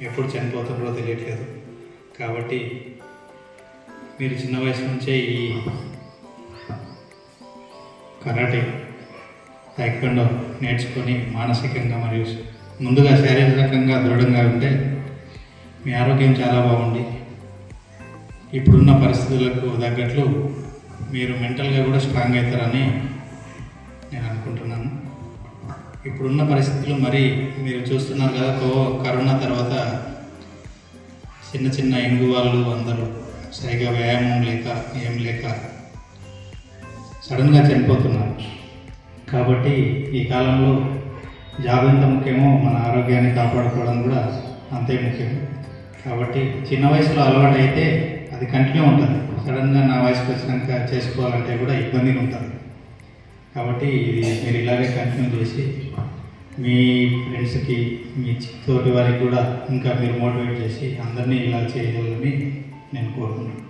ఎప్పుడు చనిపోతారో తెలియట్లేదు. కాబట్టి మీరు చిన్న వయసు నుంచే ఈ కరాటే, టైక్వాండో నేర్చుకొని మానసికంగా మరియు ముందుగా శారీరకంగా దృఢంగా ఉంటే మీ ఆరోగ్యం చాలా బాగుంది. ఇప్పుడున్న పరిస్థితులకు తగ్గట్లు మీరు మెంటల్గా కూడా స్ట్రాంగ్ అవుతారని నేను అనుకుంటున్నాను. ఇప్పుడున్న పరిస్థితులు మరి మీరు చూస్తున్నారు కదా, కరోనా తర్వాత చిన్న చిన్న ఇంగు వాళ్ళు అందరూ సరిగా వ్యాయామం లేక ఏం లేక సడన్గా చనిపోతున్నారు. కాబట్టి ఈ కాలంలో జాబ్ ఎంత ముఖ్యమో మన ఆరోగ్యాన్ని కాపాడుకోవడం కూడా అంతే ముఖ్యం. కాబట్టి చిన్న వయసులో అలవాటు అయితే అది కంటిన్యూ ఉంటుంది. సడన్గా నా వయసుకు వచ్చినాక చేసుకోవాలంటే కూడా ఇబ్బందిగా ఉంటుంది. కాబట్టి ఇది మీరు ఇలాగే కంటిన్యూ చేసి మీ ఫ్రెండ్స్కి, మీ తోటి వారికి కూడా ఇంకా మీరు మోటివేట్ చేసి అందరినీ ఇలా చేయాలని నేను కోరుకుంటున్నాను.